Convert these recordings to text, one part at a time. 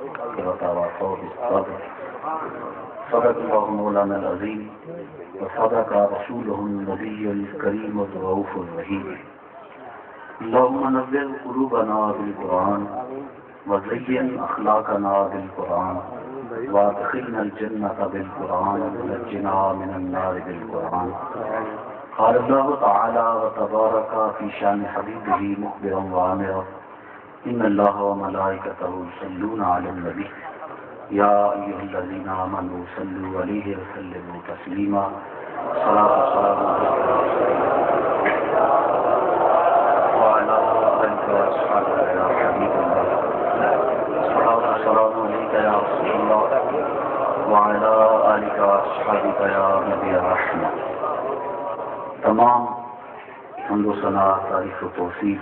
وتواصوا بالصبر صدق الله مولانا العظيم وصدق رسوله النبي الكريم الرؤوف الرحيم اللهم نور قلوبنا بالقرآن وزين أخلاقنا بالقرآن وادخلنا الجنة بالقرآن ونجنا من النار بالقرآن. قال الله تعالى وتبارك في شان حبيبه مخبرا وآمرا إن الله وملائكته يصلون على النبي يا أيها الذين آمنوا صلوا عليه وسلموا تسليما. صلاة والسلام عليك وعلى آلك وأصحابك يا حبيب الله. صلاة والسلام عليك يا رسول الله وعلى آلك وأصحابك يا نبي الرحمة. تمام حمد و ثنا تعریف و توصیف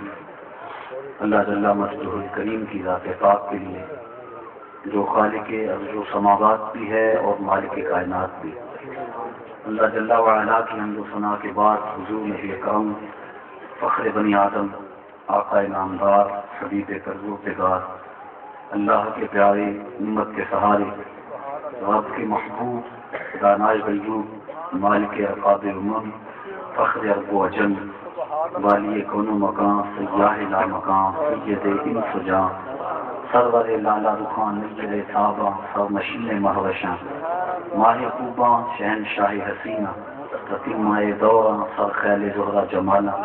اللہ جل مجدہ الکریم کی ذات پاک کے لیے جو خالق ارض و سماوات بھی ہے اور مالک کائنات بھی. اللہ جل وعلا کی حمد و ثنا کے بعد حضور نبی کرم فخر بنی آدم آقا نامدار حبیب پروردگار اللہ کے پیارے امت کے سہارے رب کے محبوب دانائے غیوب مالک ارقاب امم فخر ارب و عجم والی کون و مکان سیاہ لا مکان سید انس و جاں سرور لالا رخان نجر صحابہ سر مشین مہوشاں ماہ خوباں شہنشاہ حسینہ تتیمہ دوراں سر خیل زہرہ جمالہ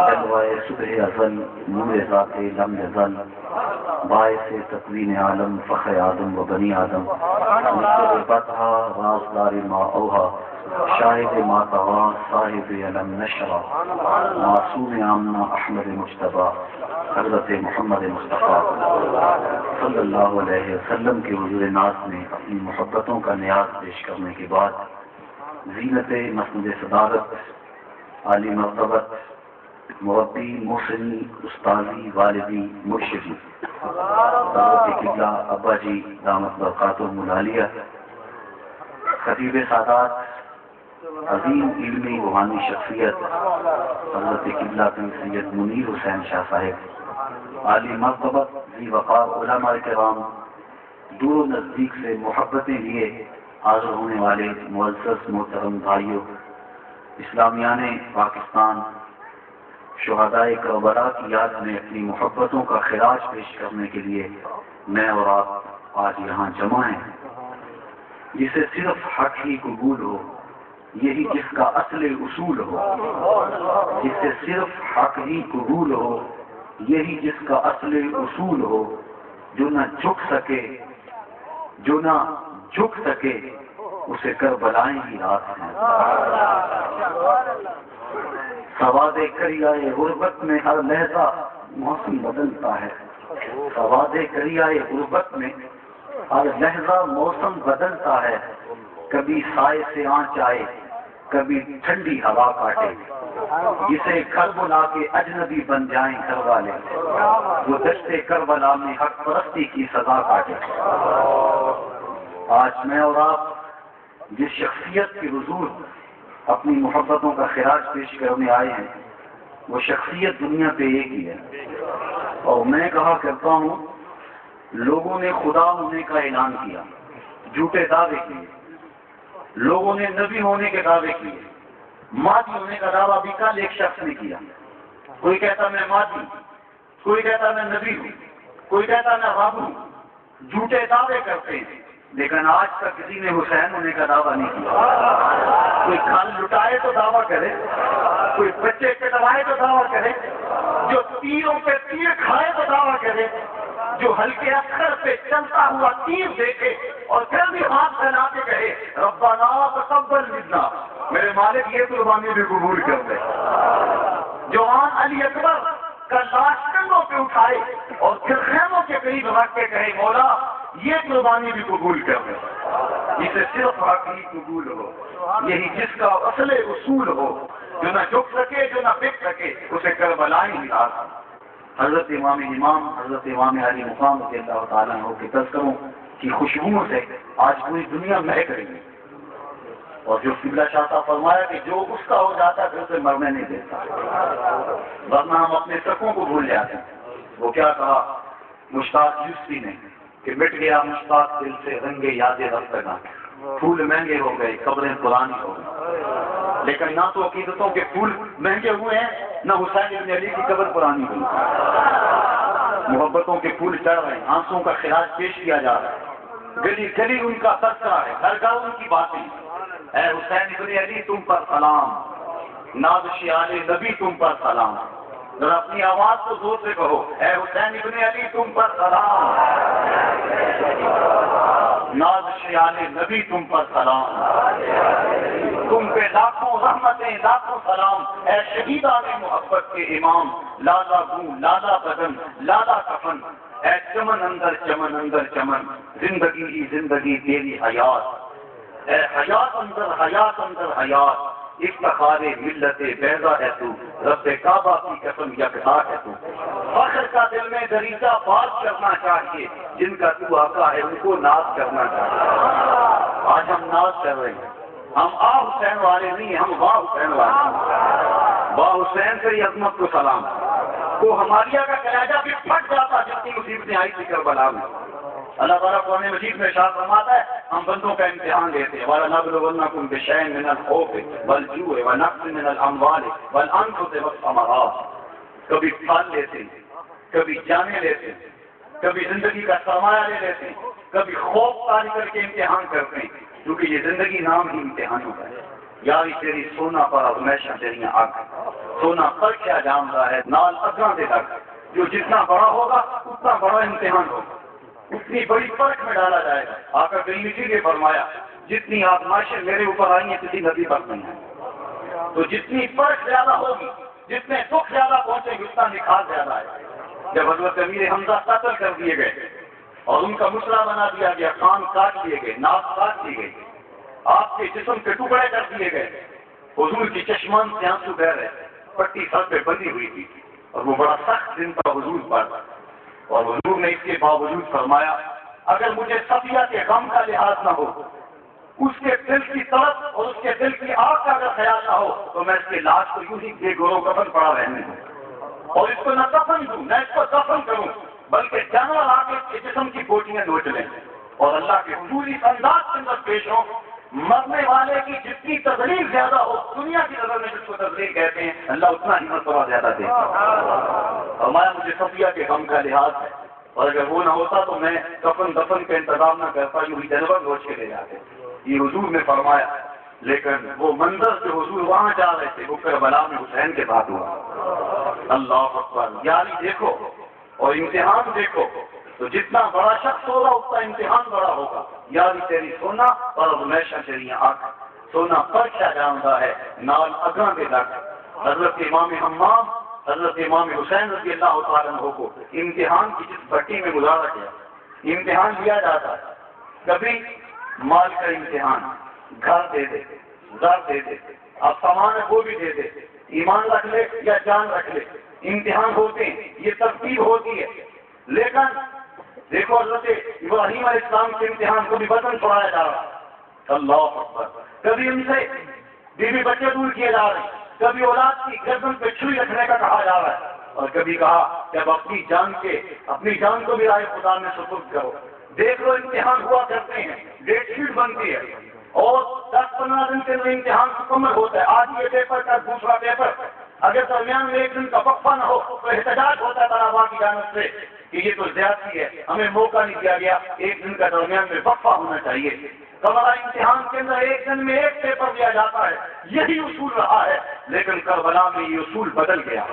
جلوہ صبح ازل نور ذات لم یزل باعث تکوین عالم فخر آدم و بنی آدم مصر فتحہ رازدار ما اوہا شاہد ما طغا صاحب علم نشرہ معصوم آمنہ احمد مجتبی حضرت محمد مصطفیٰ صلی اللہ علیہ وسلم کے حضور ناز میں اپنی محبتوں کا نیاز پیش کرنے کے بعد زینت مسند صدارت عالی مرتبت مربی محسنی استاذی والدی مرشدی حضرت قبلہ ابا جی دامت برکاتہم العالیہ خطیب سادات عظیم علمی روحانی شخصیت حضرت قبلہ بن سید منیر حسین شاہ صاحب عالی مرتبت ذی وقار علماء کرام دور و نزدیک سے محبتیں لیے حاضر ہونے والے معزز محترم بھائیوں اسلامیان پاکستان شہدائے کربلا کی یاد میں اپنی محبتوں کا خراج پیش کرنے کے لیے میں اور آپ آج یہاں جمع ہیں. جسے صرف حق ہی قبول ہو یہی جس کا اصل اصول ہو. جسے صرف حق ہی قبول ہو یہی جس کا اصل اصول ہو. جو نہ جھک سکے اسے کربلائیں ہی رات ہیں. سواد کریائے غربت میں ہر لہجہ موسم بدلتا ہے. سواد کریائے غربت میں ہر لہجہ موسم بدلتا ہے. کبھی سائے سے آنچ آئے کبھی ٹھنڈی ہوا کاٹے. جسے گھر بلا کے اجنبی بن جائیں گھر والے وہ دشت کربلا میں حق پرستی کی سزا کاٹے. آج میں اور آپ جس شخصیت کی حضور اپنی محبتوں کا خراج پیش کرنے آئے ہیں وہ شخصیت دنیا پہ ایک ہی ہے. اور میں کہا کرتا ہوں لوگوں نے خدا ہونے کا اعلان کیا, جھوٹے دعوے کیے. لوگوں نے نبی ہونے کے دعوے کیے, مادی ہونے کا دعویٰ بھی کل ایک شخص نے کیا. کوئی کہتا میں مادی, کوئی کہتا میں نبی ہوں, کوئی کہتا میں رب ہوں. جھوٹے دعوے کرتے ہیں لیکن آج تک کسی نے حسین ہونے کا دعویٰ نہیں کیا. کوئی کھال لٹائے تو دعویٰ کرے, کوئی بچے کٹوائے تو دعویٰ کرے, جو تیروں پہ تیر کھائے تو دعویٰ کرے, جو ہلکے اکھر پہ چلتا ہوا تیر دیکھے اور پھر بھی ہاتھ پھیلا کے کہے ربنا تقبل منا, میرے مالک یہ قربانی بھی قبول کر دے. جوان علی اکبر کا لاش کندھوں پہ اٹھائے اور پھر خیموں کے قریب رکھ کے کہے مولا یہ قربانی بھی قبول کر دے. جسے صرف حق ہی قبول ہو یہی جس کا اصل اصول ہو. جو نہ جھک سکے جو نہ بک سکے اسے کربلائیں ہی رات. حضرت امام حضرت امام علی مقام رضی اللہ تعالیٰ عنہ کے تذکروں کی خوشبوؤں سے آج پوری دنیا مہک رہی ہے. اور جو قبلہ شاہ صاحب فرمایا کہ جو اس کا ہو جاتا ہے پھر اسے مرنے نہیں دیتا, ورنہ ہم اپنے سکوں کو بھول جاتے ہیں. وہ کیا کہا مشتاق یوسفی نے کہ مٹ گیا مشتاق دل سے رنگے یاد رفتگاں، پھول مہنگے ہو گئے قبریں پرانی ہو گئی، لیکن نہ تو عقیدتوں کے پھول مہنگے ہوئے ہیں نہ حسین ابن علی کی قبر پرانی ہوئی، محبتوں کے پھول چڑھ رہے ہیں، آنسوں کا خراج پیش کیا جا رہا ہے، گلی گلی ان کا تذکرہ ہے، گھر گھر ان کی باتیں، اے حسین ابن علی تم پر سلام، نازش آل نبی تم پر سلام، ذرا اپنی آواز کو زور سے کہو، اے حسین ابن علی تم پر سلام، نازش آل نبی تم پر سلام، تم پہ لاکھوں رحمتیں لاکھوں سلام، اے شہیدان محبت کے امام، لالا گوں لالا بدن لالا کفن، اے چمن اندر چمن، زندگی ہی زندگی تیری حیات، اے حیات اندر حیات، افتخار ملت بیضا ہے تو، رب کعبہ کی قسم یکتا ہے تو، فخر کا دل میں دریچہ باز کرنا چاہیے، جن کا تو آقا ہے ان کو ناز کرنا چاہیے۔ آج ہم ناز کر رہے ہیں، ہم آ حسین والے نہیں، ہم واہ حسین والے ہیں، واہ حسین سے ہی عظمت کو سلام، تو ہماریا کا کلیجہ بھی پھٹ جاتا جتنی مصیبتیں آئی تھی کربلا میں۔ اللہ تعالیٰ قرآن مجید میں ارشاد فرماتا ہے ہم بندوں کا امتحان لیتے ہیں، وَلَنَبْلُوَنَّكُمْ بِشَيْءٍ مِّنَ الْخَوْفِ وَالْجُوعِ وَنَقْصٍ مِّنَ الْأَمْوَالِ وَالْأَنفُسِ وَالثَّمَرَاتِ، کبھی پھل لیتے ہیں، کبھی جانیں لیتے ہیں، کبھی زندگی کا سرمایہ لے لیتے ہیں، کبھی خوف طاری کر کے امتحان کرتے ہیں، کیونکہ یہ زندگی نام ہی امتحانوں کا ہے۔ یاری تیری سونا پر ہمیشہ تیری آگ، سونا پر کیا جام رہا ہے نال اگاں دے تک، جو جتنا بڑا ہوگا اتنا بڑا امتحان ہوگا، اتنی بڑی فرق میں ڈالا جائے گا۔ آقا کریم اسی لیے فرمایا جتنی آزمائشیں میرے اوپر آئی ہیں کسی نبی پر نہیں ہیں، تو جتنی فرق زیادہ ہوگی، جتنے دکھ زیادہ پہنچے گی اتنا نکھار زیادہ ہے۔ جب حضرت امیر حمزہ قتل کر دیے گئے اور ان کا مسئلہ بنا دیا گیا، کان کاٹ دیے گئے، ناک کاٹ دی گئی، آپ کے جسم کے ٹکڑے کر دیے گئے، حضور کی چشمان سے آنسو بہ رہے، پٹی سر پہ بندھی ہوئی تھی اور وہ بڑا سخت دن تھا حضور پر، اور حضور نے اس کے باوجود فرمایا اگر مجھے صفیہ کے غم کا لحاظ نہ ہو، اس کے دل کی طلب اور اس کے دل کی آگ کا اگر خیال نہ ہو تو میں اس کے لاش کو یوں ہی بے گورو کفن پڑا رہنے دوں، اور اس کو نہ کفن دوں نہ اس کو دفن کروں، بلکہ جانور آ کے اس کے جسم کی بوٹیاں نوچ لیں اور اللہ کے حضور اس انداز کے اندر پیش ہو، مرنے والے کی جتنی تذلیل زیادہ ہو، دنیا کی نظر میں جس کو تذلیل کہتے ہیں، اللہ اتنا ہی مرتبہ زیادہ دیتا ہے۔ فرمایا مجھے صفیہ کے غم کا لحاظ ہے، اور اگر وہ نہ ہوتا تو میں کفن دفن کا انتظام نہ کرتا، یوں ہی جانور نوچ کے لے جاتے، یہ حضور نے فرمایا۔ لیکن وہ منظر جو حضور وہاں جا رہے تھے وہ کربلا میں حسین کے ساتھ ہوا۔ اللہ اکبر، یاری دیکھو اور امتحان دیکھو، تو جتنا بڑا شخص ہوگا اتنا امتحان بڑا ہوگا۔ یاری تیری سونا اور ہمیشہ تیری آنکھ، سونا پر کیا جانتا ہے نال اگاں کے لگ۔ حضرت امام حمام حضرت امام حسین رضی اللہ تعالیٰ عنہ کو امتحان کی جس بھٹی میں گزارا گیا، امتحان لیا جاتا ہے، کبھی مال کا امتحان، گھر دے دے، زر دے دے، اب سامان ہے وہ بھی دے دے، ایمان رکھ لے یا جان رکھ لے، امتحان ہوتے ہیں، یہ ترتیب ہوتی ہے۔ لیکن دیکھو حضرت ابراہیم علیہ السلام کے امتحان کو بھی وطن چھوڑایا جا رہا ہے، اللہ اکبر، کبھی ان سے بیوی بچے دور کیے جا رہے ہیں، کبھی اولاد کی گردن پہ چھری رکھنے کا کہا جا رہا ہے، اور کبھی کہا کہ اب اپنی جان کو بھی رائے خدا میں سپرد کرو۔ دیکھ لو امتحان ہوا کرتے ہیں، ڈیٹ شیٹ بنتی ہے اور 10-15 دن کے اندر امتحان مکمل ہوتا ہے، آج یہ پیپر کا دوسرا پیپر، اگر درمیان میں ایک دن کا وقفہ نہ ہو تو احتجاج ہوتا ہے طلباء کی جانب سے کہ یہ تو زیادتی ہے، ہمیں موقع نہیں دیا گیا، ایک دن کا درمیان میں وقفہ ہونا چاہیے۔ کربلا امتحان کے اندر ایک دن میں ایک پیپر دیا جاتا ہے، یہی اصول رہا ہے، لیکن کربلا میں یہ اصول بدل گیا،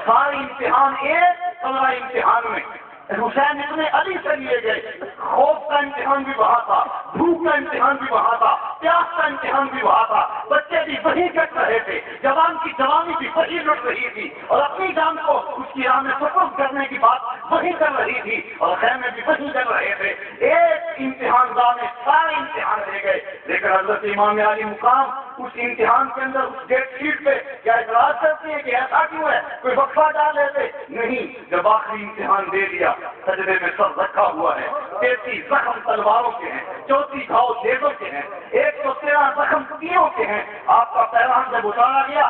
سارے امتحان ایک کربلا امتحان میں حسین ابن علی سے لیے گئے، خوف کا امتحان بھی وہاں تھا، بھوک کا امتحان بھی وہاں تھا، پیاس کا امتحان بھی وہاں تھا، بچے بھی وہی کٹ رہے تھے، جوان کی جوانی بھی وہی لٹ رہی تھی، اور اپنی جان کو اس کی راہ میں سپرد کرنے کی بات وہی کر رہی تھی، اور خیمے بھی وہی کر رہے تھے۔ ایک امتحان گاہ میں سارے امتحان لے گئے، لیکن حضرت امام علی مقام اس امتحان کے اندر اس ڈیٹ شیٹ پہ کیا اعتراض کرتے ہیں کہ ایسا کیوں ہے، کوئی وقفہ ڈال لیتے؟ نہیں، جب آخری امتحان دے دیا، سجدے میں سر رکھا ہوا ہے، 33 زخم تلواروں کے ہیں، 34 گھاؤ نیزوں کے ہیں، 113 زخم تیروں کے ہیں، آپ کا پیران جب اتارا گیا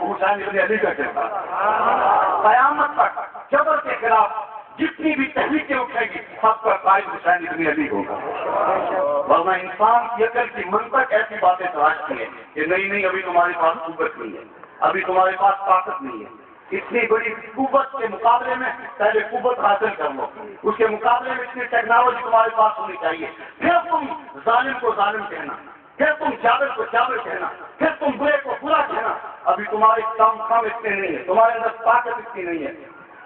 وہ حسین ابن علی کا کردار ہے۔ قیامت تک جبر کے خلاف جتنی بھی تحریکیں اٹھے گی سب کا قائد حسین ابن علی ہوگا، ورنہ انسان کی عقل کی منطق ایسی باتیں تراشتی ہے کہ نہیں ابھی تمہارے پاس قوت نہیں ہے، ابھی تمہارے پاس طاقت نہیں ہے، اتنی بڑی قوت کے مقابلے میں پہلے قوت حاصل کر لو، اس کے مقابلے میں اتنی ٹیکنالوجی تمہارے پاس ہونی چاہیے، پھر تم ظالم کو ظالم کہنا، پھر تم جابر کو جابر کہنا، پھر تم برے کو برا کہنا، ابھی تمہارے کام اتنے نہیں ہے، تمہارے اندر طاقت اتنی نہیں ہے۔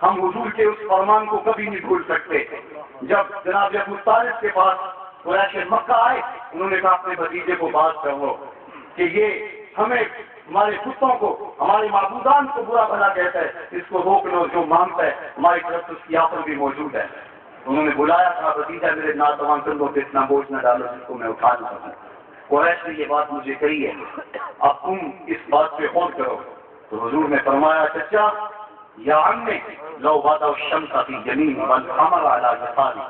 ہم حضور کے اس فرمان کو کبھی نہیں بھول سکتے۔ جب جناب ابو طالب کے پاس قریش مکہ آئے، انہوں نے کہا اپنے بھتیجے کو بات کر لو کہ یہ ہمیں ہمارے کتوں کو ہمارے معبودان کو برا بھلا کہتا ہے، اس کو روک لو، جو مانگتا ہے ہماری طرف سے اس کی آفر بھی موجود ہے۔ انہوں نے بلایا تھا بھتیجا میرے ناتوان کندھوں پہ اتنا بوجھ نہ ڈالو جس کو میں اٹھا نہ سکوں۔ قریش نے یہ بات مجھے کہی ہے، اب تم اس بات پہ غور کرو۔ تو حضور نے فرمایا چچا یا عمّی لو وضع الشمس فی یمین والقمر علی یساری،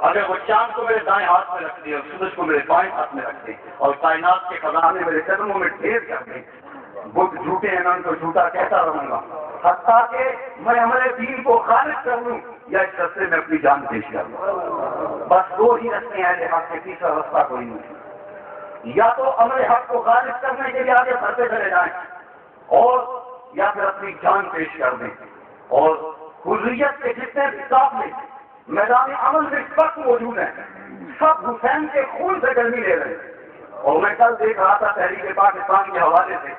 اگر وہ چاند کو میرے دائیں ہاتھ میں رکھ دے اور سورج کو میرے بائیں ہاتھ میں رکھ دے اور کائنات کے خزانے میرے قدموں میں ڈھیر کر دے، بت جھوٹے ہیں میں ان کو جھوٹا کہتا رہوں گا حتیٰ کہ میں ہمارے دین کو خالص کر لوں یا اس رستے میں اپنی جان پیش کر لوں۔ بس دو ہی رستے ہیں اہل حق کے، تیسرا رستہ کوئی نہیں، یا تو امر حق کو خالص کرنے کے لیے آگے بڑھتے چلے جائیں اور یا پھر اپنی جان پیش کر دیں۔ اور حریت کے جتنے بھی قافلے میدان عمل میں اس وقت موجود ہیں سب حسین کے خون سے گرمی لے رہے ہیں۔ اور میں کل دیکھ رہا تھا تحریک پاکستان کے حوالے سے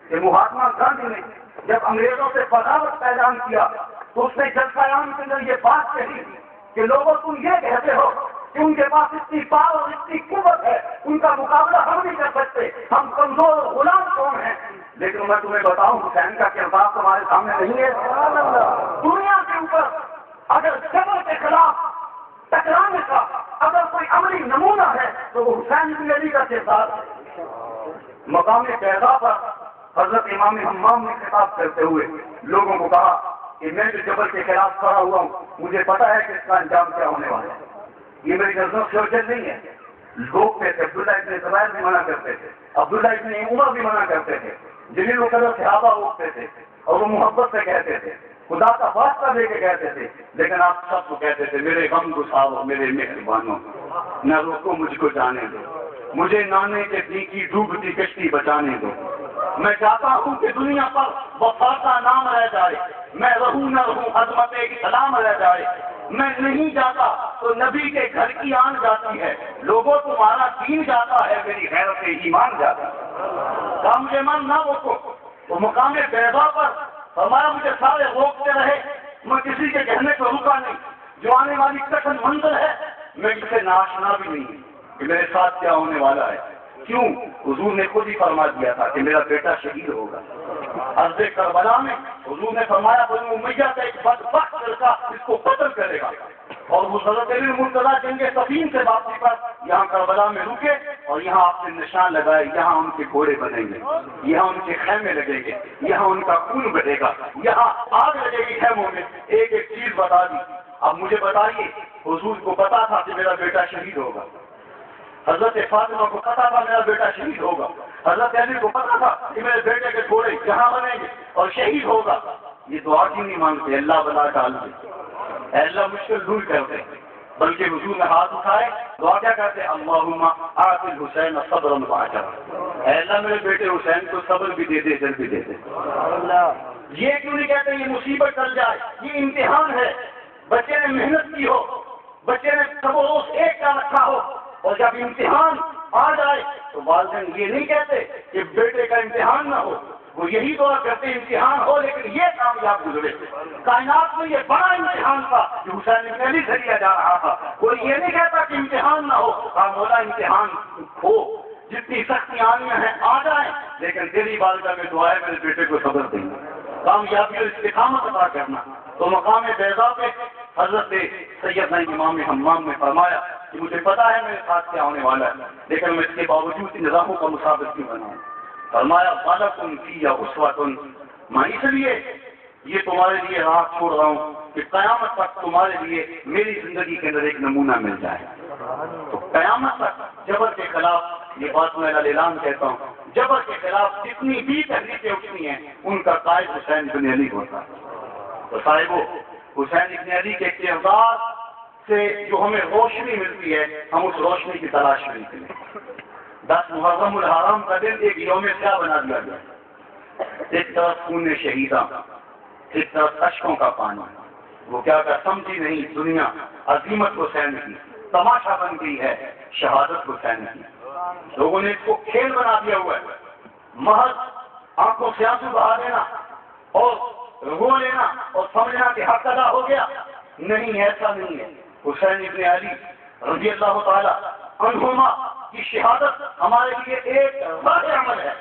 کہ مہاتما گاندھی نے جب انگریزوں سے بغاوت کا اعلان کیا تو اس نے جلسہ عام کے اندر یہ بات کہی کہ لوگوں تم یہ کہتے ہو کہ ان کے پاس اتنی پاور اور اتنی قوت ہے، ان کا مقابلہ ہم نہیں کر سکتے، ہم کمزور غلام قوم ہیں، لیکن میں تمہیں بتاؤں حسین کا کردار تمہارے سامنے نہیں ہے۔ دنیا کے اوپر اگر جبر کے خلاف ٹکرانے کا اگر کوئی عملی نمونہ ہے تو وہ حسین بن علی کا کردار ہے۔ مقام بیضا پر حضرت امام حمام نے خطاب کرتے ہوئے لوگوں کو کہا کہ میں جو جبر کے خلاف کھڑا ہوا ہوں، مجھے پتا ہے کہ اس کا انجام کیا ہونے والا ہے، یہ میری نظروں سے اوجھل نہیں ہے۔ لوگ کہتے عبداللہ ابن زبیر بھی منع کرتے تھے، عبداللہ ابن عمر بھی منع کرتے تھے، جلیل القدر صحابہ روکتے تھے اور وہ محبت سے کہتے تھے، خدا کا واسطہ دے کے کہتے تھے، لیکن آپ سب کو کہتے تھے میرے غم گساؤ میرے مہربانوں، نہ روکو مجھ کو جانے دو، مجھے نانے کے دی کی ڈوبتی کشتی بچانے دو، میں چاہتا ہوں کہ دنیا پر وفا کا نام رہ جائے، میں رہوں نہ رہوں عظمت اسلام رہ جائے، میں نہیں جاتا تو نبی کے گھر کی آن جاتی ہے، لوگوں تمہارا دین جاتا ہے میری غیرت ایمان جاتا ہے، کام مجھے من نہ روکو۔ تو مقام بیضا پر ہمارا مجھے سارے روکتے رہے، میں کسی کے کہنے کو رکا نہیں، جو آنے والی کٹن منظر ہے میں اسے ناشنا بھی نہیں کہ میرے ساتھ کیا ہونے والا ہے۔ کیوں؟ حضور نے خود ہی فرما دیا تھا کہ میرا بیٹا شہید ہوگا۔ عرض کربلا میں حضور نے فرمایا بنو امیہ کا ایک بدبخت لڑکا اس کو قتل کرے گا، اور وہ حضرت علی مرتضیٰ جنگ صفین سے واپسی پر یہاں کربلا میں رکے اور یہاں آپ نے نشان لگائے، یہاں ان کے گھوڑے بنیں گے، یہاں ان کے خیمے لگیں گے، یہاں ان کا خون بہے گا، یہاں آگ لگے گی خیموں میں۔ ایک ایک چیز بتا دی۔ اب مجھے بتائیے حضور کو پتا تھا کہ میرا بیٹا شہید ہوگا، حضرت فاطمہ کو پتا تھا میرا بیٹا شہید ہوگا، حضرت علی کو پتا تھا کہ میرے بیٹے کے گھوڑے یہاں بنیں گے اور شہید ہوگا۔ یہ دعا کیوں نہیں مانگتے اللہ بلا ڈال دے، اے اللہ مشکل دور کر دے، بلکہ حضور نے ہاتھ اٹھائے دعا کیا کرتے اللہم آت الحسین صبرا واجرا، اے اللہ میرے بیٹے حسین کو صبر بھی دے دے، اجر بھی دے دے۔ یہ کیوں نہیں کہتے یہ مصیبت ٹل جائے، یہ امتحان ہے، بچے نے محنت کی ہو، بچے نے سب روز ایک کا رکھا ہو، اور جب امتحان آ جائے تو والدین یہ نہیں کہتے کہ بیٹے کا امتحان نہ ہو، وہ یہی دعا کرتے امتحان ہو لیکن یہ کامیاب گزرے۔ کائنات میں یہ بڑا امتحان تھا کہ حسین بن علی سے لیا جا رہا تھا، کوئی یہ نہیں کہتا کہ امتحان نہ ہو، مولا امتحان ہو، جتنی سختی آنی ہیں آ جائیں، لیکن تیری والدہ میں دعا ہے میرے بیٹے کو صبر دینا، کامیابی اور استقامت عطا کرنا۔ تو مقام بیضا پہ حضرت سیدنا امام حمام نے فرمایا کہ مجھے پتا ہے میرے ساتھ کیا ہونے والا ہے، لیکن میں اس کے باوجود ان نظاموں کا مسابق کیوں بناؤں۔ فرمایا بالکن فی اسوۃ، میں اس لیے یہ تمہارے لیے راہ چھوڑ رہا ہوں کہ قیامت تک تمہارے لیے میری زندگی کے اندر ایک نمونہ مل جائے۔ تو قیامت تک جبر کے خلاف یہ بات میں اعلان کہتا ہوں، جبر کے خلاف جتنی بھی تحریکیں اٹھتی ہیں ان کا قائد حسین بن علی ہوتا ہے۔ تو صاحبو، حسین بن علی کے کردار سے جو ہمیں روشنی ملتی ہے، ہم اس روشنی کی تلاش میں نکلیں۔ 10 محرم الحرام کا دن ایک یوم کیا بنا دیا گیا؟ ایک طرف خون شہیداں، ایک طرف اشکوں کا پانی۔ وہ کیا سمجھی نہیں دنیا عظیمت حسین کی، تماشا بن گئی ہے شہادت حسین کی۔ لوگوں نے اس کو کھیل بنا دیا ہوا ہے، محض آنکھوں سے آنسو بہا دینا اور رو لینا اور سمجھنا کہ حق ادا ہو گیا۔ نہیں، ایسا نہیں ہے۔ حسین ابن علی رضی اللہ تعالی عنہما کی شہادت ہمارے لیے ایک راہ عمل ہے،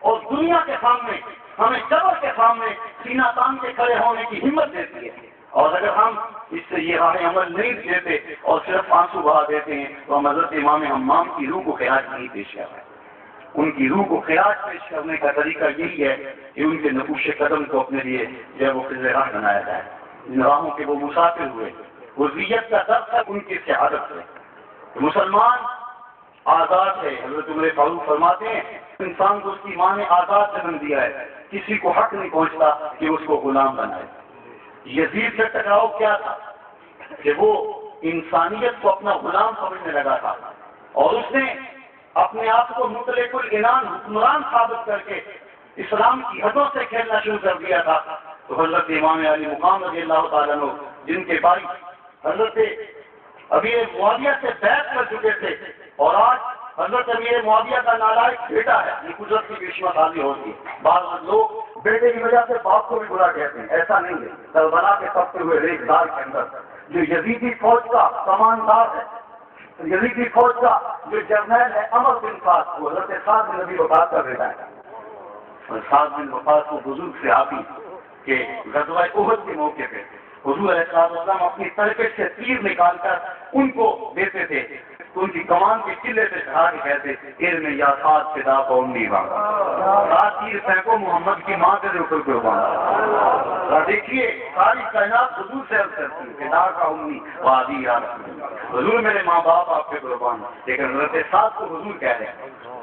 اور دنیا کے سامنے ہمیں جبر کے سامنے سینہ تان کے کھڑے ہونے کی ہمت دیتی ہے۔ اور اگر ہم اس سے یہ راہ عمل نہیں دیتے اور صرف آنسو بہا دیتے ہیں تو ہم حضرت امام حمام کی روح کو خراج نہیں پیش کر رہے۔ ان کی روح کو خراج پیش کرنے کا طریقہ یہی ہے کہ ان کے نقوش قدم کو اپنے لیے جو ہے وہ خضر راہ بنایا جائے، ان راہوں کے وہ مسافر ہوئے۔ حریت کا درد ہے ان کی سعادت ہے۔ مسلمان آزاد ہے۔ حضرت عمر فاروق فرماتے ہیں انسان کو اس کی ماں نے آزاد جنم دیا ہے، کسی کو حق نہیں پہنچتا کہ اس کو غلام بنائے۔ یزید سے ٹکراؤ کیا تھا کہ وہ انسانیت کو اپنا غلام سمجھنے لگا تھا، اور اس نے اپنے آپ کو مطلق العنان حکمران ثابت کر کے اسلام کی حدوں سے کھیلنا شروع کر دیا تھا۔ تو حضرت امام علی مقام رضی اللہ تعالیٰ عنہ، جن کے بھائی حضرت امیر معاویہ سے بیعت کر چکے تھے، اور آج حضرت امیر معاویہ کا نالائق بیٹا ہے، یہ قدرت کی بے سازی ہوتی ہے۔ بعض لوگ بیٹے کی وجہ سے باپ کو بھی برا کہتے ہیں، ایسا نہیں ہے۔ کربلا کے تپتے ہوئے ریگدار کے اندر جو یزیدی فوج کا کماندار ہے، یزیدی فوج کا جو جرنیل ہے عمر بن فاس، وہ حضرت سعد بن نبی وفات کا بیٹا ہے۔ اور سعد بن وفات کو بزرگ صحابی کہ غزوہ احد کے موقع پہ حضور علیہ السلام اپنی ترکش سے تیر نکال کر ان کو دیتے تھے، تو ان کی کمان کے قلعے پہ چڑھا کے کہتے علم یا سعد فدا قوم نہیں باغا، سات تیر پھینکو محمد کی ماں کے اوپر قربان۔ دیکھیے ساری کائنات حضور سے عرض کرتی ہے فدا کا امی وادی یا رسول اللہ، حضور میرے ماں باپ آپ کے قربان، لیکن حضرت سعد کو حضور کہہ رہے ہیں،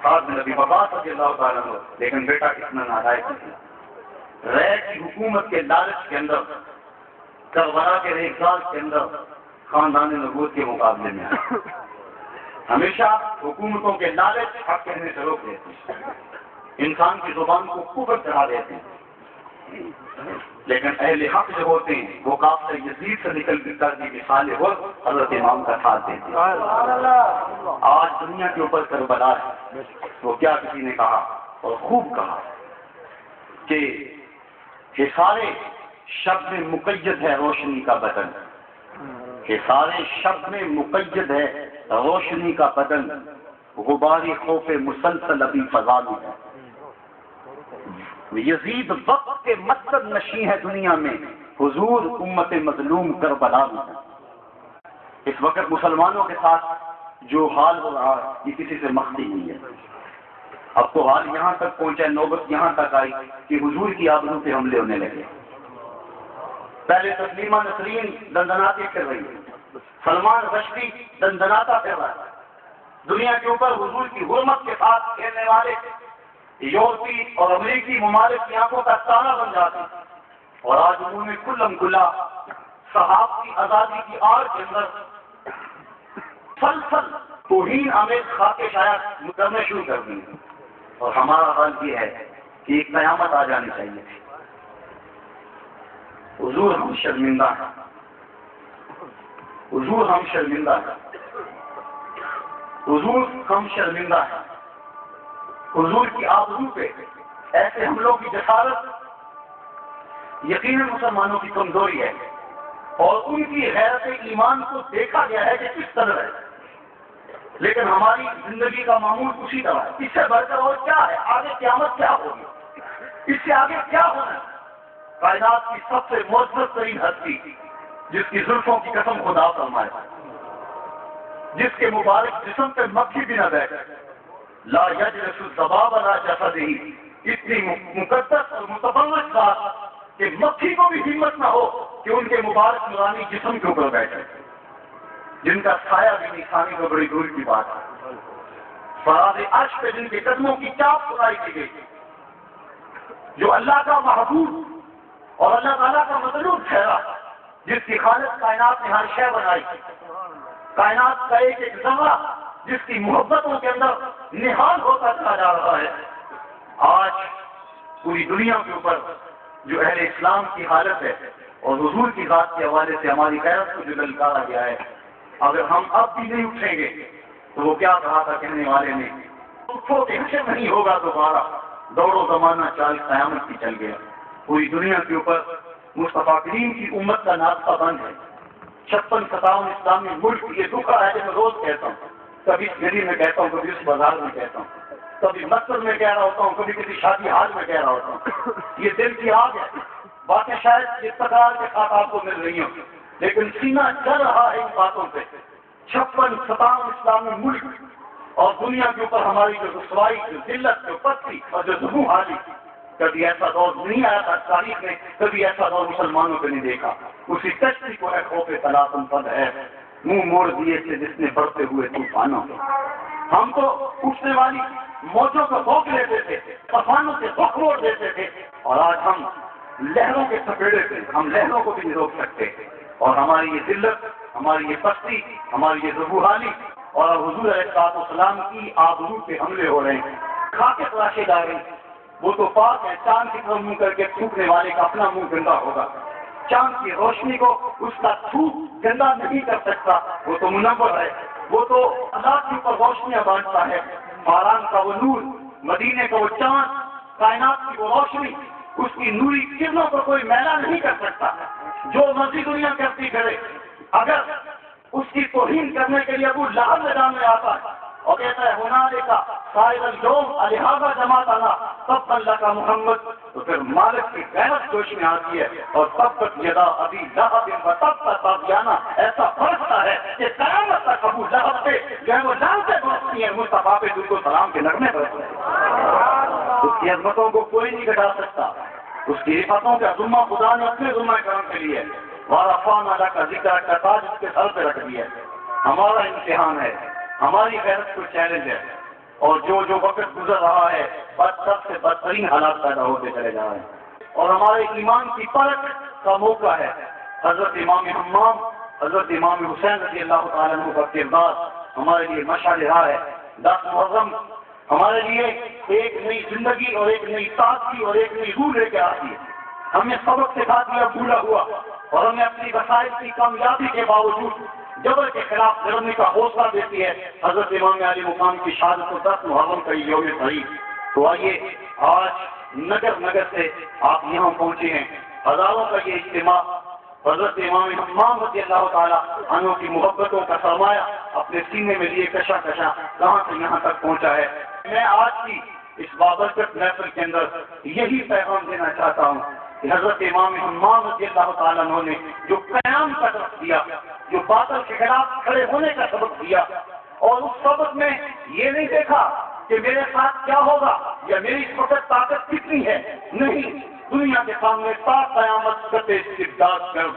سعد بن نبی وقاص رضی اللہ تعالیٰ عنہ، لیکن بیٹا کتنا نالائق ہے۔ رے کی حکومت کے لالچ کے اندر، کربلا کے ریگزار کے اندر خاندان نبوت کے مقابلے میں آئے۔ ہمیشہ حکومتوں کے لالچ حق کہنے سے روک دیتے ہیں، انسان کی زبان کو کفر چڑھا دیتے ہیں، لیکن اہل حق جو ہوتے ہیں وہ قافلہ یزید سے نکل کر کی مثال حضرت امام کا ساتھ دیتے ہیں۔ آج دنیا کے اوپر کربلا ہے، تو کیا کسی نے کہا اور خوب کہا کہ سارے شب میں مقید ہے روشنی کا بدن، کہ سارے شب میں مقید ہے روشنی کا بدن، غباری خوف مسلسل ابھی فضا میں ہے۔ یزید وقت کے مقصد نشیں ہے دنیا میں، حضور امت مظلوم کربلا میں ہے۔ اس وقت مسلمانوں کے ساتھ جو حال ہو رہا ہے یہ کسی سے مخفی نہیں ہے۔ اب تو حال یہاں تک پہنچا، نوبت یہاں تک آئی کہ حضور کی آبرو پہ حملے ہونے لگے۔ پہلے تسلیمہ نسرین دندناتی پھر رہی ہے، سلمان رشدی دندناتا پھر رہا ہے، دنیا کے اوپر حضور کی حرمت کے ساتھ کھیلنے والے یورپی اور امریکی ممالک کی آنکھوں کا تارا بن جاتے ہیں، اور آج انہوں نے کلم کلا صحابہ کی آزادی کی آڑ کے اندر سلسل توہین آمیز خاکے شاید کرنے شروع کر دی، اور ہمارا حال یہ ہے کہ ایک قیامت آ جانی چاہیے تھی۔ حضور ہم شرمندہ ہیں، حضور ہم شرمندہ ہیں، حضور ہم شرمندہ ہیں۔ حضور کی آبرو پہ ایسے حملوں کی جسارت یقیناً مسلمانوں کی کمزوری ہے، اور ان کی غیرت ایمان کو دیکھا گیا ہے کہ کس طرح ہے، لیکن ہماری زندگی کا معمول اسی طرح ہے۔ اس سے بڑھ کر اور کیا ہے؟ آگے قیامت کیا ہوگی؟ اس سے آگے کیا ہونا ہے؟ کائنات کی سب سے معزز ترین ہستی جس کی زلفوں کی قسم خدا فرمائے، جس کے مبارک جسم پہ مکھی بھی نہ بیٹھے، لا یجلس الذباب علی جسدہ، اتنی مقدس اور متبرک ذات کہ مکھی کو بھی ہمت نہ ہو کہ ان کے مبارک نورانی جسم کے اوپر بیٹھے، جن کا سایہ بھی نہیں کھانے کو بڑی دور کی بات ہے۔ فراز عرش پہ جن کے قدموں کی چاپ سنائی دی گئی، جو اللہ کا محبوب اور اللہ تعالیٰ کا مطلوب ٹھہرا، جس کی خالق کائنات نے ہر شے بنائی، کائنات کا ایک ایک ذرہ جس کی محبتوں کے اندر نہال ہوتا چلا جا رہا ہے۔ آج پوری دنیا کے اوپر جو اہل اسلام کی حالت ہے اور حضور کی ذات کے حوالے سے ہماری غیرت کو جو للکارا گیا ہے، اگر ہم اب بھی نہیں اٹھیں گے تو وہ کیا کہا تھا کہنے والے نے، اٹھو کہ حشر نہیں ہوگا دوبارہ، دوڑو زمانہ چال قیامت کی چل گیا۔ پوری دنیا کے اوپر مصطفیٰ کریم کی امت کا ناطقہ بند ہے۔ 56-57 اسلامی ملک یہ دکھا ہے کہ میں روز کہتا ہوں، کبھی اس گلی میں کہتا ہوں، کبھی اس بازار میں کہتا ہوں، کبھی مسجد میں کہہ رہا ہوتا ہوں، کبھی کسی شادی حال میں کہہ رہا ہوتا ہوں۔ یہ دل کی آگ ہے، باتیں شاید اس تکرار کے ساتھ آپ کو مل رہی ہوں، لیکن سینہ جل رہا ہے ان باتوں سے۔ 56-57 اسلامی ملک اور دنیا کے اوپر ہماری جو رسوائی، جو ذلت، جو پستی اور جو ذبح حالی، کبھی ایسا دور نہیں آیا تھا تاریخ میں، کبھی ایسا دور مسلمانوں کو نہیں دیکھا۔ اسی کشتی کو ہے خوف تلاطم پد ہے، منہ موڑ دیے تھے جس نے بڑھتے ہوئے طوفانوں کو۔ ہم تو اٹھنے والی موجوں کو روک لیتے تھے، طوفانوں سے رخ موڑ دیتے تھے، اور آج ہم لہروں کے تھپیڑے تھے، ہم لہروں کو بھی نہیں روک سکتے۔ اور ہماری یہ ذلت، ہماری یہ پستی، ہماری یہ ذبح حالی اور حضور علیہ السلام کی آبرو پہ حملے ہو رہے ہیں۔ خاکے تلاشے جا رہی، وہ تو پاک ہے، چاند کی طرف منہ کر کے تھوکنے والے کا اپنا منہ گندا ہوگا۔ چاند کی روشنی کو اس کا تھوک گندا نہیں کر سکتا، وہ تو منور ہے، وہ تو اللہ کے اوپر روشنیاں بانٹتا ہے۔ باران کا وہ نور، مدینے کا وہ چاند، کائنات کی وہ روشنی، اس کی نوری کرنوں کو کوئی میلا نہیں کر سکتا۔ جو مرضی دنیا کرتی کرے، اگر اس کی توہین کرنے کے لیے ابو لہب میدان میں آتا ہے اور کہتا ہے ہنالکا سائر اليوم لہذا جماعتنا تب اللہ کا محمد، تو پھر مالک کی غیرت جوش میں آتی ہے اور تب تک یدا ابی لہب و تب تک تابیانہ ایسا برستا ہے کہ قیامت تک ابو لہب پہ جو ہے وہ لعنتیں برستی ہیں، مصطفیٰ پہ درود و سلام کے نغمے برستے ہیں۔ اس کی عظمتوں کو کوئی نہیں گھٹا سکتا، اس کی عظمتوں کا ذمہ خدا نے اپنے ذمہ کرم کے لیے وارفعنا لک ذکرک کا تاج اس کے سر پہ رکھ دیا ہے۔ ہمارا امتحان ہے، ہماری غیرت کو چیلنج ہے، اور جو وقت گزر رہا ہے سب سے بدترین حالات پیدا ہوتے چلے جا رہے ہیں، اور ہمارے ایمان کی پرکھ کا موقع ہے۔ حضرت امام حمام، حضرت امام حسین رضی اللہ تعالیٰ عنہ کا کردار ہمارے لیے مشعل راہ ہے۔ 10 محرم ہمارے لیے ایک نئی زندگی اور ایک نئی تازگی اور ایک نئی روح لے کے آتی ہے۔ ہمیں سبق سکھا دیا بھولا ہوا، اور ہمیں اپنی وسائل کی کامیابی کے باوجود جبر کے خلاف لڑنے کا حوصلہ دیتی ہے حضرت امام علی مقام کی شہادت و 10 محرم کا یہ یوم فرید۔ تو آئیے آج نگر نگر سے آپ یہاں پہنچے ہیں، ہزاروں کا یہ اجتماع حضرت امام حمام رضی اللہ تعالیٰ عنہ کی محبتوں کا سرمایہ اپنے سینے میں لیے کشا کشا کہاں سے یہاں تک پہنچا ہے۔ میں آج کی اس بابرکت محفل کے اندر یہی پیغام دینا چاہتا ہوں کہ حضرت امام حمام رضی اللہ تعالیٰ عنہ نے جو قیام کا سبق دیا، جو باطل کے خلاف کھڑے ہونے کا سبق دیا، اور اس سبق میں یہ نہیں دیکھا کہ میرے ساتھ کیا ہوگا یا میری اس وقت طاقت کتنی ہے، نہیں، دنیا کے سامنے تا قیامت کتے استبداد کر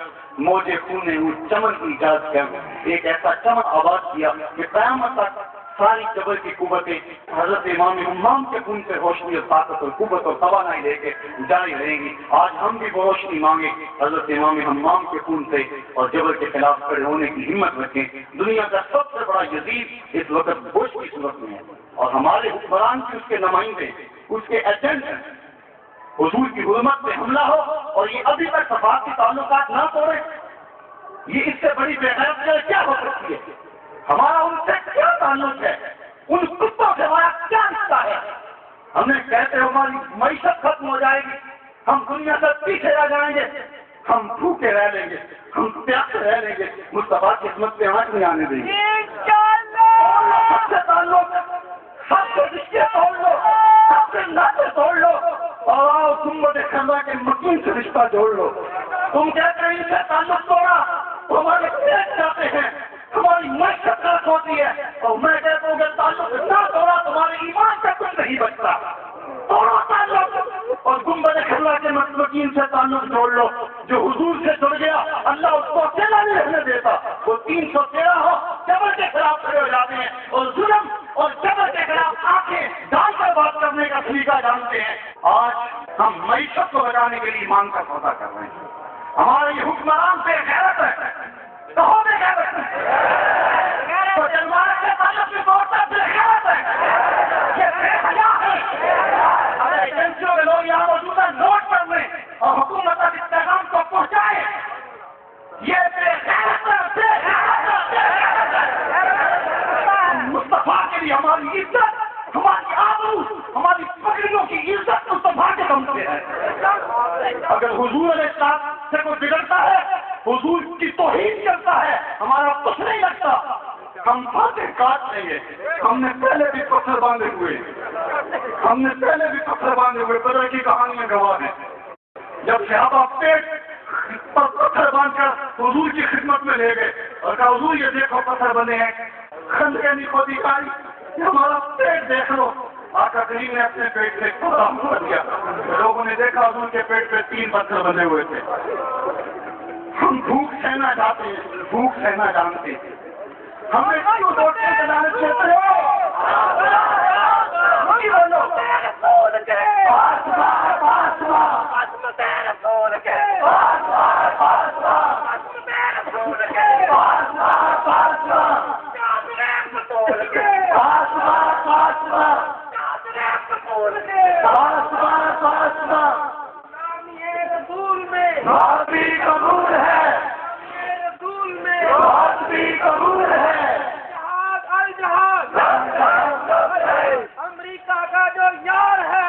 موجے خونے چمن کی ایجاد کر ایک ایسا چمن آباد کیا کہ قیامت تک ساری جبر کی قوتیں حضرت امام حمام کے خون سے روشنی اور طاقت اور قوت اور توانائی لے کے جاری رہیں گی۔ آج ہم بھی وہ روشنی مانگیں حضرت امام حمام کے خون سے اور جبر کے خلاف کھڑے ہونے کی ہمت رکھیں۔ دنیا کا سب سے بڑا یزید اس وقت بش کی صورت میں ہے، اور ہمارے حکمران بھی اس کے نمائندے، اس کے ایجنٹ ہیں۔ حضور کی حرمت پہ حملہ ہو اور یہ ابھی تک سفارتی تعلقات نہ توڑے، یہ اس سے بڑی بے غیرتی کیا ہو سکتی ہے؟ ہمارا ان سے کیا تعلق ہے؟ ان کتوں سے ہمارا کیا رشتہ ہے؟ ہمیں کہتے ہماری معیشت ختم ہو جائے گی، ہم دنیا سے پیچھے رہ جائیں گے، ہم بھوکے رہ لیں گے، ہم پیاسے رہ لیں گے، مصطفیٰ کی خدمت پہ آنکھ نہیں آنے دیں گے۔ سب سے تعلق، سب سے رشتے توڑ لو، سب سے ناطے توڑ لو، اور آؤ گنبد خزرہ کے مکین سے رشتہ جوڑ لو۔ تم کہتے ہیں ان سے تعلق توڑا تو ہمارے پیٹ جاتے ہیں، ہماری معیشت خرچ ہوتی ہے، اور میں کہتا ہوں کہ تعلق نہ توڑا تمہارے ایمان کا کچھ نہیں بچتا۔ توڑو تعلق اور گنبد خزرہ کے مکین سے تعلق جوڑ لو۔ جو حضور سے جڑ گیا اللہ اس کو اکیلا نہیں رہنے دیتا، وہ 313 ہو، جبل کے خلاف کھڑے ہو جاتے ہیں اور ظلم اور جبر کے خلاف آنکھیں ڈال کر بات کرنے کا طریقہ جانتے ہیں. آج ہم معیشت کو بچانے کے لیے ایمان کا سودا کر رہے ہیں. ہمارے یہ حکمران بے غیرت ہے. کہو بے غیرت ہے. تو جلوار کے تعلق میں بہت بے غیرت ہے. یہ بے حیا ہے. اگر ایجنسیوں کے لوگ یہاں موجود ہیں نوٹ کر لیں اور حکومت تک اس پیغام کو پہنچائے. یہ بے غیرت ہے. بے غیرت ہے. مصطفیٰ کے لیے ہماری عزت، ہماری آبرو، ہماری پگڑیوں کی عزت مصطفیٰ کے دم سے ہے. اگر حضور علیہ السلام سے کوئی بگڑتا ہے، حضور کی توہین کرتا ہے، ہمارا کچھ نہیں لگتا. ہم فاتح کاٹ لیں گے. ہم نے پہلے بھی پتھر باندھے ہوئے، ہم نے پہلے بھی پتھر باندھے ہوئے. بدر کی کہانیاں گواہ ہیں. جب صحابہ پیٹ پر پتھر باندھ کر حضور کی خدمت میں لے گئے اور کہا حضور یہ دیکھو پتھر بنے ہیں، خندقیں نہیں کھودی کاری، ہمارا پیٹ دیکھ لو. آقا کریم نے اپنے پیٹ سے کھودا کر دیا. لوگوں نے دیکھا حضور کے پیٹ پہ 3 پتھر بندے ہوئے تھے. ہم بھوک سہنا چاہتے ہیں، بھوک سہنا جانتے ہیں. ہم نے کیوں روٹی بنانے چھوڑتے ہو؟ امریکہ کا جو یار ہے،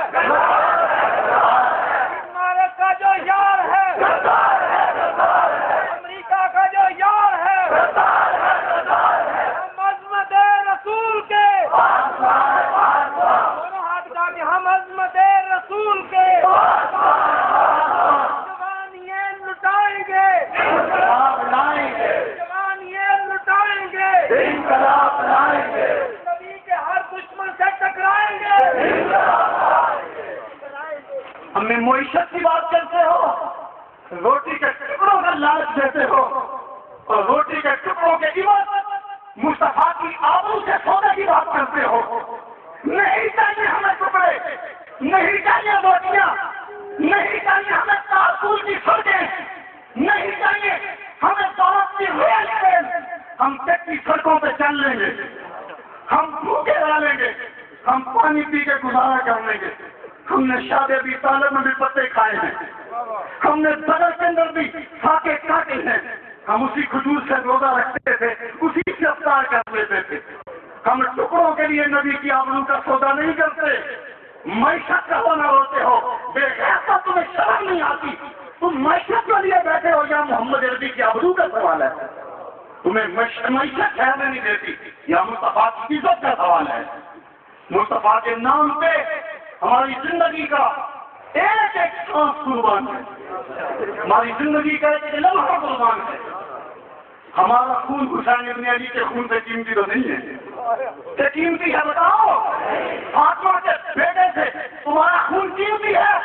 عمارت کا جو یار ہے، امریکہ کا جو یار ہے، ہم عظمت رسول کے، دونوں ہاتھ کا کہ ہم عظمت رسول کے جوانیاں لٹائیں گے، جوانیاں لٹائیں گے، نبی کے ہر دشمن سے ٹکرائیں گے. ہمیں معیشت کی بات کرتے ہو، روٹی کے ٹکڑوں کا لالچ دیتے ہو اور روٹی کے ٹکڑوں کے عوض مصطفیٰ کی آبرو سے سونے کی بات کرتے ہو. نہیں چاہیے ہمیں ٹکڑے، نہیں چاہیے روٹیاں، نہیں چاہیے ہمیں کارکول کی سڑکیں، نہیں چاہیے ہمیں دولت کی ریل ٹرین. ہم کچی سڑکوں پہ چل لیں گے، ہم بھوکے رہ لیں گے، ہم پانی پی کے گزارا کر لیں گے. ہم نے شاد ابی طالب میں بھی پتے کھائے ہیں، ہم نے بدر کے اندر بھی پھاکے کاٹے ہیں. ہم اسی کھجور سے روزہ رکھتے تھے، اسی سے افطار کر لیتے تھے. ہم ٹکڑوں کے لیے نبی کی آبرو کا سودا نہیں کرتے. معیشت کا بنا ہوتے ہو بے غیرت، تمہیں شرم نہیں آتی. تم معیشت کے لیے بیٹھے ہو یا محمد عربی کی آبرو کا سوال ہے؟ تمہیں معیشت ٹھہرنے نہیں دیتی یا مصطفیٰ کی عزت کا سوال ہے؟ مصطفیٰ کے نام پہ ہماری زندگی کا ایک ایک سانس قربان ہے، ہماری زندگی کا ایک ایک لمحہ قربان ہے. ہمارا خون حسین ابن علی کے خون سے قیمتی تو نہیں ہے. کہ قیمتی ہے بتاؤ؟ فاطمہ کے بیٹے سے تمہارا خون قیمتی ہے؟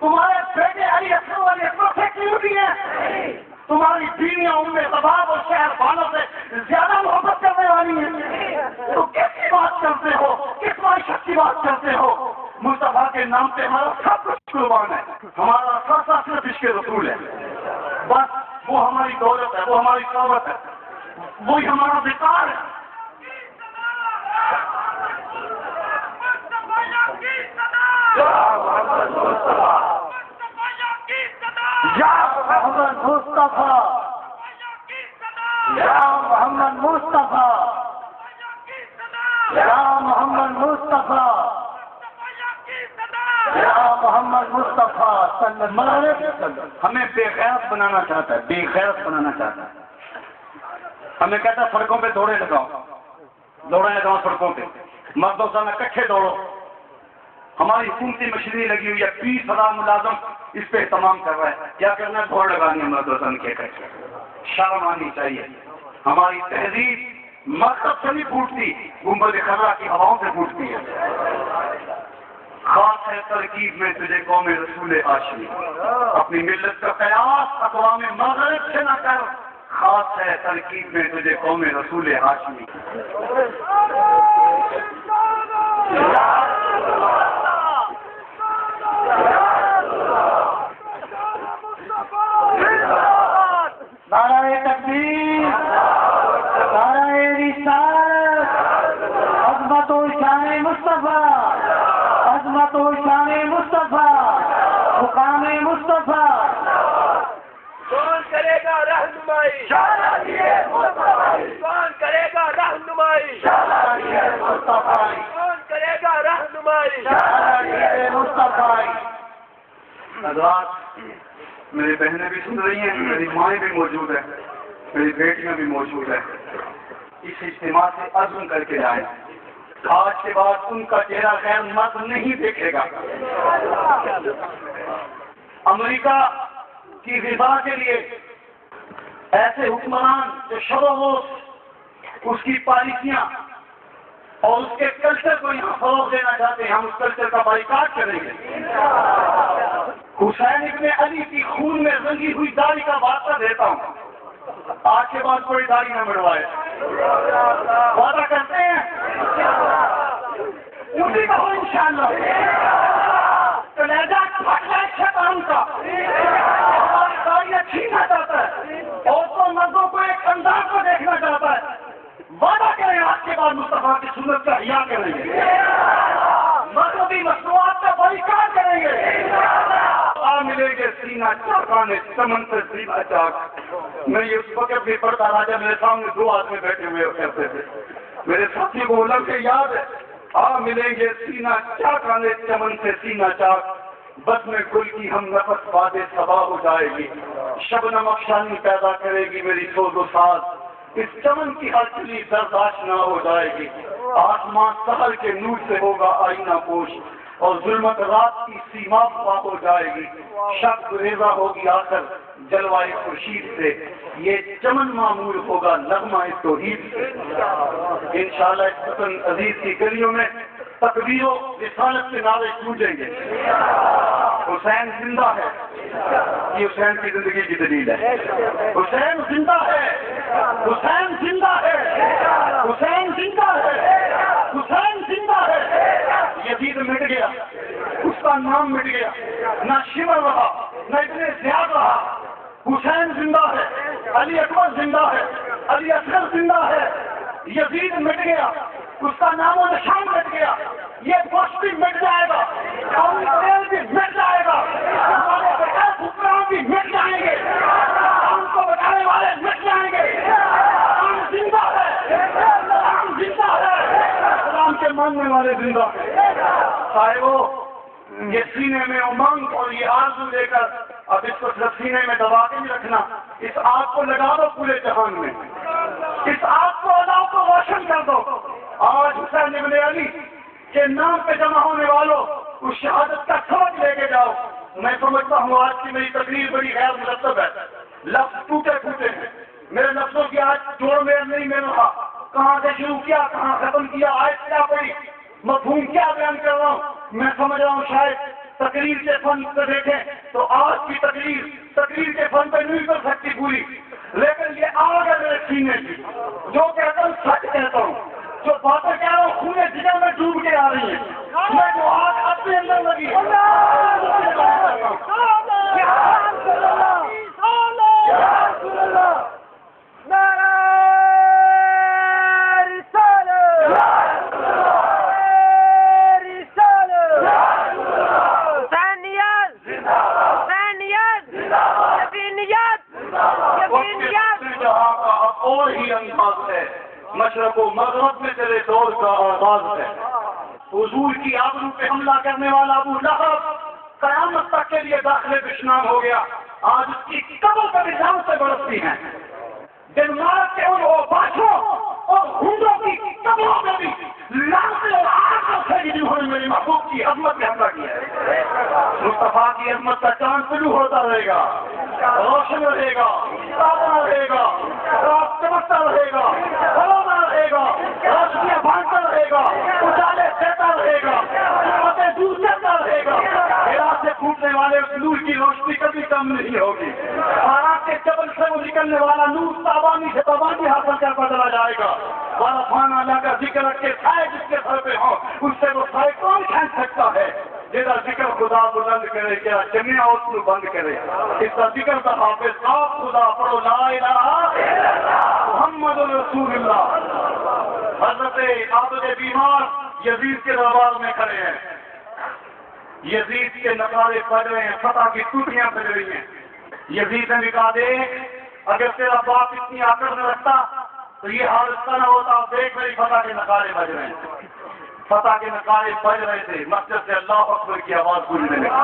تمہارے بیٹے علی اکبر علی اکبر سے قیمتی ہے؟ تمہاری بیویاں ام طباب اور شہر والوں سے زیادہ محبت کرنے والی ہیں؟ تو کس کی بات کرتے ہو؟ کس معیشت کی بات کرتے ہو؟ مصطفیٰ کے نام پہ ہمارا سب کچھ قربان ہے. ہمارا فیصلہ صرف عشق رسول ہے. بس وہ ہماری دولت ہے، وہ ہماری قوت ہے، وہی ہمارا وقار ہے. یا محمد مصطفیٰ، یا محمد مصطفیٰ، یا محمد مصطفیٰ، یا محمد مصطفیٰ صلی اللہ علیہ وسلم. ہمیں بے غیرت بنانا چاہتا ہے، بے غیرت بنانا چاہتا ہے. ہمیں کہتا ہے سڑکوں پہ دوڑے لگاؤ سڑکوں پہ، مردوں سے کٹھے دوڑو. ہماری حکومتی مشینری لگی ہوئی ہے، 20,000 ملازم اس پہ اہتمام کر رہا ہے. کیا کرنا ہے؟ دوڑ لگانی ہے مردوں کے کٹھے. شرم آنی چاہیے. ہماری تہذیب مقصد سے نہیں پھوٹتی، گنبد خضرا کی ہواؤں سے پھوٹتی ہے. خاص ہے ترکیب میں تجھے قوم رسول ہاشمی. اپنی ملت کا قیاس اقوام مغرب سے نہ کر، خاص ہے ترکیب میں تجھے قوم رسول ہاشمی. نعرہ تکبیر، نعرہ رسالت، عظمت و شان مصطفیٰ، عظمت و شان مصطفیٰ، مقام مصطفیٰ. کون کرے گا رہنمائی؟ کون کرے گا رہنمائی؟ کون کرے گا رہنمائی؟ حضرات، میری بہنیں بھی سن رہی ہیں، میری مائیں بھی موجود ہیں، میری بیٹیاں بھی موجود ہیں. اس اجتماع سے عزم کر کے جائیں. آج کے بعد ان کا چہرہ غیر مرد نہیں دیکھے گا. امریکہ کی رضا کے لیے ایسے حکمران جو شب و روز اس کی پالیسیاں اور اس کے کلچر کو یہاں فروغ دینا چاہتے ہیں، ہم اس کلچر کا بائیکاٹ کریں گے. حسین ابن علی کی خون میں رنگی ہوئی داڑھی کا وعدہ دیتا ہوں، آج کے بعد کوئی داڑھی نہ مڑوائے. وعدہ کرتے ہیں اسی کا ہو انشاءاللہ. کلیجہ پھٹ جائے شیطان کا، ہماری داڑیاں چھیننا چاہتا ہے، عورتوں مردوں کو ایک انداز کو دیکھنا چاہتا ہے. وعدہ کریں آج کے بعد مصطفیٰ کی سنت کا احیاء کریں گے، مذہبی مصنوعات کا بائیکاٹ کریں گے. ملیں گے سینہ چاکانے چمن سے سینہ چاک. میں یہ اس وقت بھی پڑھتا رہا جب میرے سامنے دو آدمی بیٹھے ہوئے کرتے تھے. میرے ساتھی کو لگ کے یاد ہے، ملیں گے سینہ چاکانے چمن سے سینہ چاک. بس میں گل کی ہم نفس وادے صبا ہو جائے گی، شبنم افشانی پیدا کرے گی میری سوز و ساز. اس چمن کی ہر چلی برداشت نہ ہو جائے گی. آسمان سحر کے نور سے ہوگا آئینہ پوش، اور ظلمت رات کی سیما پا ہو جائے گی. شب ریزہ ہوگی آخر جلوائے خورشید سے، یہ چمن معمول ہوگا نغمہ توحید سے. انشاءاللہ اس وطن عزیز کی گلیوں میں تکبیر و رسالت کے نعرے گونجیں گے. حسین زندہ ہے، یہ حسین کی زندگی کی دلیل ہے. حسین زندہ ہے، حسین زندہ ہے، حسین زندہ ہے، حسین زندہ ہے. یزید مٹ گیا، اس کا نام مٹ گیا، نہ شمر رہا نہ اتنے زیادہ رہا. حسین زندہ ہے، علی اکبر زندہ ہے، علی اصغر زندہ ہے. یزید مٹ گیا، اس کا نام و نشان مٹ گیا. یہ گوشت بھی مٹ جائے گا، قومی تیل بھی مٹ جائے گا، ہمارے بغیر حکمران بھی مٹ جائیں گے، ہم کو بچانے والے مٹ جائیں گے. ہم زندہ ہے، ہم زندہ ہے، اسلام کے ماننے والے زندہ ہیں. صاحبو، یہ سینے میں امنگ اور یہ آرزو لے کر اب اس کو صرف سینے میں دبا کے نہیں رکھنا، اس آگ کو لگا دو پورے جہان میں، اس آگ کو اللہ کو روشن کر دو. آج حسین ابن علی کے نام پہ جمع ہونے والوں اس شہادت کا سبق لے کے جاؤ. میں سمجھتا ہوں آج کی میری تقریر بڑی غیر مرتب ہے، لفظ ٹوٹے پھوٹے ہیں. میرے لفظوں کی آج جوڑ میل نہیں میں رہا، کہاں سے شروع کیا کہاں ختم کیا، آج کیا پڑی، مفہوم کیا بیان کر رہا ہوں. میں سمجھ رہا ہوں شاید تقریر کے فن کو دیکھیں تو آج کی تقریر کے فن پہ نہیں کر سکتی پوری، لیکن یہ آگ ہے میرے سینے کی. جو کہتا ہوں سچ کہتا ہوں، جو باتیں کہہ رہا ہوں خون جگر میں ڈوب کے آ رہی ہیں. میں جو آگ اپنے اندر لگی اور ہی انداز ہے. مشرق و مغرب میں تیرے دور کا آغاز ہے. حضور کی آبرو پہ حملہ کرنے والا ابو لہب قیامت تک کے لیے داخلے دشنام ہو گیا. آج اس کی قبر پر نظام سے برستی ہیں. دنمارک کے ان باشوں اور ہندوں کی قبروں میں بھی لانتے اور آگ سے گری ہوئی میری محبوب کی عظمت نے حملہ کیا ہے. مصطفیٰ کی عظمت کا چاند طلوع ہوتا رہے گا، روشن رہے گا، تازہ رہے گا، رات چمکتا رہے گا، بھرونا رہے گا، روشنیاں بانٹتا رہے گا، اجالے دیتا رہے گا، دور کرتا رہے گا. میرا سے پھوٹنے والے اس نور کی روشنی کبھی کم نہیں ہوگی. سارا کے جبل سے وہ نکلنے والا نور تابانی سے تابانی حاصل کرتا چلا جائے گا. والا خان اللہ کا ذکر رکھ کے سائے جس کے سر پہ ہو اس سے وہ سائے کون کھینچ سکتا ہے؟ جیسا ذکر خدا بلند کرے کیا جمعہ اس کو بند کرے. اس کا ذکر کا حافظ آپ خدا پڑھو لا الہ محمد رسول اللہ. حضرت عابد بیمار یزید کے دربار میں کھڑے ہیں. یزید کے نقارے پڑ رہے ہیں, فتح کی ٹوٹیاں پھیل رہی ہیں. یزید نے کہا دے اگر تیرا باپ اتنی آکڑ میں رکھتا تو یہ حادثہ نہ ہوتا. دیکھ میری فتح کے نقارے بج رہے ہیں. فتح کے نقارے بج رہے تھے, مسجد سے اللہ اکبر کی آواز گونجنے لگی.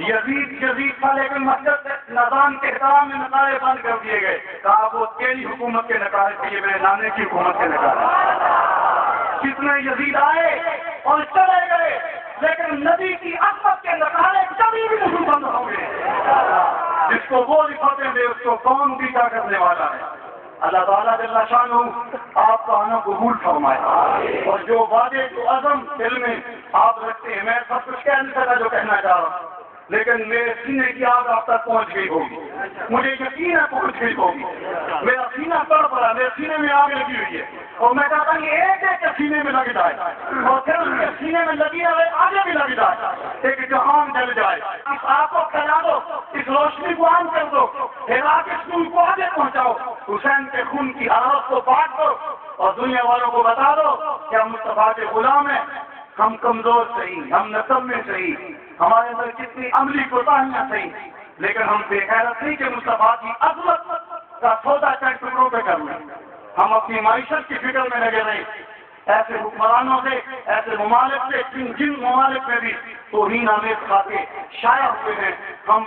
یزید تھا لیکن مسجد سے نظام کے احترام میں نقارے بند کر دیے گئے. کہا وہ تیری حکومت کے نقارے تھے, یہ میرے نانے کی حکومت کے نقارے. کتنے یزید آئے اور چلے گئے لیکن نبی کی عظمت کے نقارے کبھی بھی نہیں بند ہوں گے. جس کو وہ لکھاتے دے اس کو کون پیچھا کرنے والا ہے؟ اللہ تعالیٰ جل شانہ آپ کا آنا قبول فرمائے. اور جو وعدے جو عزم دل میں آپ رکھتے ہیں, میں سب کچھ کہہ نہیں سکتا جو کہنا چاہ رہا ہوں, لیکن میرے سینے کی آگ آپ تک پہنچ گئی ہوگی. مجھے یقین ہے پہنچ گئی ہوگی. میرا سینہ تڑپ پڑا, میرے سینے میں آگ لگی ہوئی ہے اور میں چاہتا ہوں ایک ایک کے سینے میں لگ جائے اور پھر اس کے سینے میں لگی رہے, آگے بھی لگ جائے, ایک جہان جل جائے. اس آگ کو پھیلا دو, اس روشنی کو عام کر دو, پھیلا کے اس نور کو آگے پہنچاؤ. حسین کے خون کی حرارت کو بانٹ دو اور دنیا والوں کو بتا دو کہ ہم مصطفیٰ کے غلام ہیں. ہم کمزور صحیح, ہم نسب میں صحیح, ہمارے اندر کتنی عملی کوتاہیاں صحیح, لیکن ہم بے غیرت نہیں کہ مصطفیٰ کی عظمت کا سودا چند ٹکڑوں پہ کر لیں. ہم اپنی معیشت کی فکر میں لگے رہیں. ایسے حکمرانوں سے, ایسے ممالک سے, جن ممالک میں بھی توہین آمیز کھاتے شائع ہوئے ہیں, ہم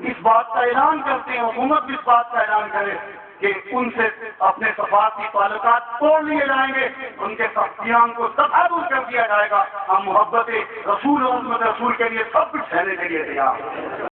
اس بات کا اعلان کرتے ہیں, حکومت بھی اس بات کا اعلان کرے کہ ان سے اپنے سفارتی تعلقات توڑ لیے جائیں گے, ان کے سختیان کو دفع دور کر دیا جائے گا. ہم محبت رسول اور عظمت رسول کے لیے سب کچھ سہنے کے لیے تیار ہیں.